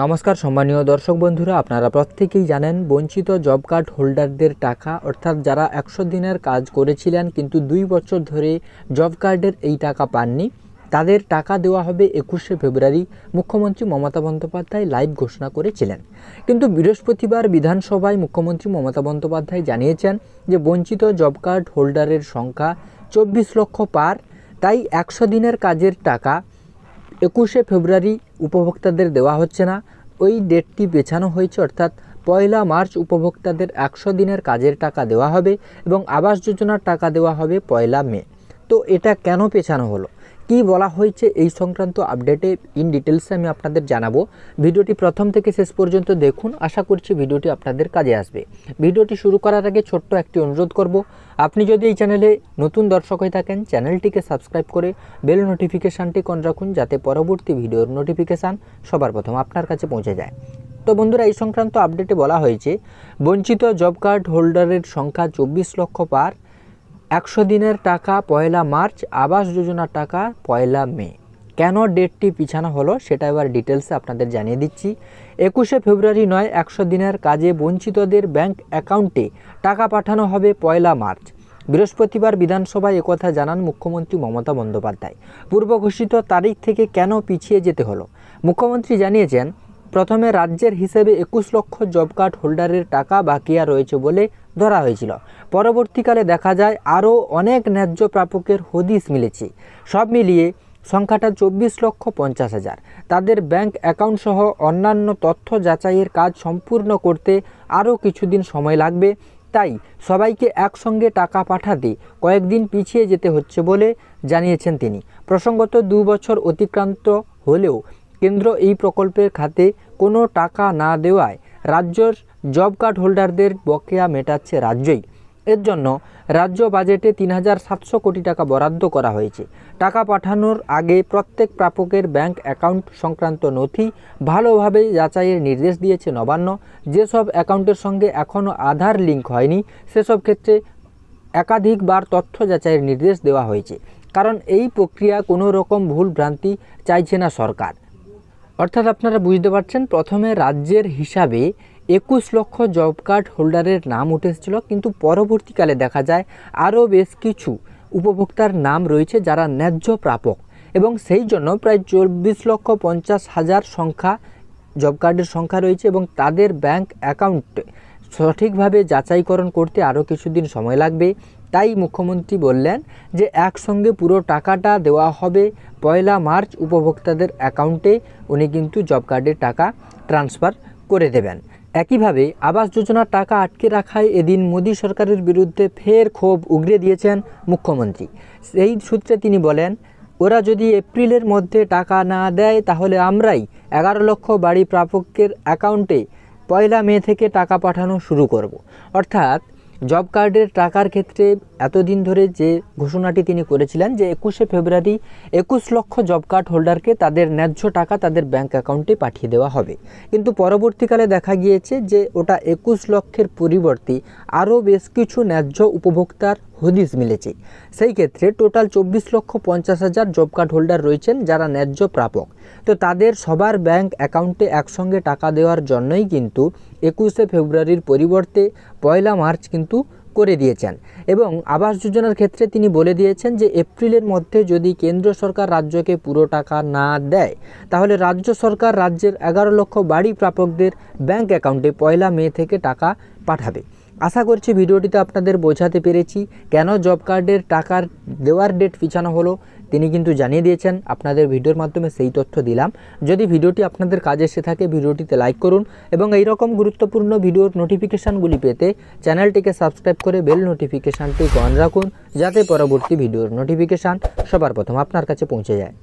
নমস্কার সম্মানীয় দর্শক বন্ধুরা, আপনারা প্রত্যেকেই জানেন বঞ্চিত জব কার্ড হোল্ডারদের টাকা অর্থাৎ যারা 100 দিনের কাজ করেছিলেন কিন্তু 2 বছর ধরে জব কার্ডের এই টাকা পাননি, তাদের টাকা দেওয়া হবে 21শে ফেব্রুয়ারি। মুখ্যমন্ত্রী মমতা বন্দ্যোপাধ্যায় লাইভ ঘোষণা করেছিলেন, কিন্তু বৃহস্পতিবার বিধানসভায় মুখ্যমন্ত্রী মমতা বন্দ্যোপাধ্যায় জানিয়েছেন যে বঞ্চিত জব কার্ড হোল্ডারের সংখ্যা 24 লক্ষ পার, তাই 100 দিনের কাজের টাকা 21শে ফেব্রুয়ারি উপভোক্তাদের দেওয়া হচ্ছে না, ওই ডেটটি পেছানো হয়েছে, অর্থাৎ 1 মার্চ উপভোক্তাদের 100 দিনের কাজের টাকা দেওয়া হবে এবং আবাস যোজনার টাকা দেওয়া হবে 1 মে। তো এটা কেন পেছানো হলো, কি বলা হয়েছে এই সংক্রান্ত আপডেটে ইন ডিটেলসে আমি আপনাদের জানাবো। ভিডিওটি প্রথম থেকে শেষ পর্যন্ত দেখুন, আশা করছি ভিডিওটি আপনাদের কাজে আসবে। ভিডিওটি শুরু করার আগে ছোট্ট একটি অনুরোধ করব, আপনি যদি এই চ্যানেলে নতুন দর্শক হয়ে থাকেন চ্যানেলটিকে সাবস্ক্রাইব করে বেল নোটিফিকেশানটি অন রাখুন, যাতে পরবর্তী ভিডিওর নোটিফিকেশান সবার প্রথম আপনার কাছে পৌঁছে যায়। তো বন্ধুরা, এই সংক্রান্ত আপডেটে বলা হয়েছে বঞ্চিত জব কার্ড হোল্ডারের সংখ্যা 24 লক্ষ পার, 100 দিনের টাকা 1 মার্চ, আবাস যোজনার টাকা 1 মে। কেন ডেটটি পিছানো হলো সেটা এবার ডিটেলসে আপনাদের জানিয়ে দিচ্ছি। 21শে ফেব্রুয়ারি নয়, 100 দিনের কাজে বঞ্চিতদের ব্যাংক অ্যাকাউন্টে টাকা পাঠানো হবে 1 মার্চ। বৃহস্পতিবার বিধানসভায় একথা জানান মুখ্যমন্ত্রী মমতা বন্দ্যোপাধ্যায়। পূর্ব ঘোষিত তারিখ থেকে কেন পিছিয়ে যেতে হলো, মুখ্যমন্ত্রী জানিয়েছেন প্রথমে রাজ্যের হিসেবে 21 লক্ষ জব কার্ড হোল্ডারের টাকা বাকিয়া রয়েছে বলে ধরা হয়েছিল। পরবর্তীকালে দেখা যায় আরও অনেক ন্যায্য প্রাপকের হদিশ মিলেছে। সব মিলিয়ে সংখ্যাটা 24,50,000। তাদের ব্যাংক অ্যাকাউন্ট সহ অন্যান্য তথ্য যাচাইয়ের কাজ সম্পূর্ণ করতে আরও কিছুদিন সময় লাগবে, তাই সবাইকে একসঙ্গে টাকা পাঠাতে কয়েকদিন পিছিয়ে যেতে হচ্ছে বলে জানিয়েছেন তিনি। প্রসঙ্গত 2 বছর অতিক্রান্ত হলেও কেন্দ্র এই প্রকল্পের খাতে কোনো টাকা না দেওয়ায় রাজ্যের জব কার্ড হোল্ডারদের বকেয়া মেটাচ্ছে রাজ্যই। এর জন্য রাজ্য বাজেটে 3,700 কোটি টাকা বরাদ্দ করা হয়েছে। টাকা পাঠানোর আগে প্রত্যেক প্রাপকের ব্যাংক অ্যাকাউন্ট সংক্রান্ত নথি ভালোভাবে যাচাইয়ের নির্দেশ দিয়েছে নবান্ন। যেসব অ্যাকাউন্টের সঙ্গে এখনও আধার লিঙ্ক হয়নি সেসব ক্ষেত্রে একাধিকবার তথ্য যাচাইয়ের নির্দেশ দেওয়া হয়েছে, কারণ এই প্রক্রিয়া কোনো রকম ভুল ভ্রান্তি চাইছে না সরকার। অর্থাৎ আপনারা বুঝতে পারছেন, প্রথমে রাজ্যের হিসাবে 21 লক্ষ জব কার্ড হোল্ডারের নাম উঠেছিল, কিন্তু পরবর্তীকালে দেখা যায় আরও বেশ কিছু উপভোক্তার নাম রয়েছে যারা ন্যায্য প্রাপক, এবং সেই জন্য প্রায় 24,50,000 সংখ্যা জব কার্ডের সংখ্যা রয়েছে এবং তাদের ব্যাংক অ্যাকাউন্ট সঠিকভাবে যাচাইকরণ করতে আরও কিছুদিন সময় লাগবে। তাই মুখ্যমন্ত্রী বললেন যে একসঙ্গে পুরো টাকাটা দেওয়া হবে 1 মার্চ উপভোক্তাদের অ্যাকাউন্টে, উনি কিন্তু জব কার্ডের টাকা ট্রান্সফার করে দেবেন। একইভাবে আবাস যোজনার টাকা আটকে রাখায় এদিন মোদী সরকারের বিরুদ্ধে ফের ক্ষোভ উগরে দিয়েছেন মুখ্যমন্ত্রী। সেই সূত্রে তিনি বলেন, ওরা যদি এপ্রিলের মধ্যে টাকা না দেয় তাহলে আমরাই 11 লক্ষ বাড়ি প্রাপকের অ্যাকাউন্টে 1 মে থেকে টাকা পাঠানো শুরু করব। অর্থাৎ জব কার্ডের টাকার ক্ষেত্রে এতদিন ধরে যে ঘোষণাটি তিনি করেছিলেন যে 21শে ফেব্রুয়ারি 21 লক্ষ জব কার্ড হোল্ডারকে তাদের ন্যায্য টাকা তাদের ব্যাংক অ্যাকাউন্টে পাঠিয়ে দেওয়া হবে, কিন্তু পরবর্তীকালে দেখা গিয়েছে যে ওটা 21 লক্ষের পরিবর্তে আরও বেশ কিছু ন্যায্য উপভোক্তার হদিশ মিলেছে। সেই ক্ষেত্রে টোটাল 24,50,000 জব কার্ড হোল্ডার রয়েছেন যারা ন্যায্য প্রাপক। তো তাদের সবার ব্যাংক অ্যাকাউন্টে একসঙ্গে টাকা দেওয়ার জন্যই কিন্তু 21শে ফেব্রুয়ারির পরিবর্তে 1 মার্চ কিন্তু করে দিয়েছেন। এবং আবাস যোজনার ক্ষেত্রে তিনি বলে দিয়েছেন যে এপ্রিলের মধ্যে যদি কেন্দ্র সরকার রাজ্যকে পুরো টাকা না দেয় তাহলে রাজ্য সরকার রাজ্যের 11 লক্ষ বাড়ি প্রাপকদের ব্যাংক অ্যাকাউন্টে 1 মে থেকে টাকা পাঠাবে। আশা করছি ভিডিওটিতে আপনাদের বোঝাতে পেরেছি কেন জব কার্ডের টাকার দেওয়ার ডেট পিছানো হলো। তিনি কিন্তু জানিয়ে দিয়েছেন, আপনাদের ভিডিওর মাধ্যমে সেই তথ্য দিলাম। যদি ভিডিওটি আপনাদের কাজে এসে থাকে ভিডিওটিতে লাইক করুন এবং এই রকম গুরুত্বপূর্ণ ভিডিওর নোটিফিকেশানগুলি পেতে চ্যানেলটিকে সাবস্ক্রাইব করে বেল নোটিফিকেশানটি অন রাখুন, যাতে পরবর্তী ভিডিওর নোটিফিকেশান সবার প্রথম আপনার কাছে পৌঁছে যায়।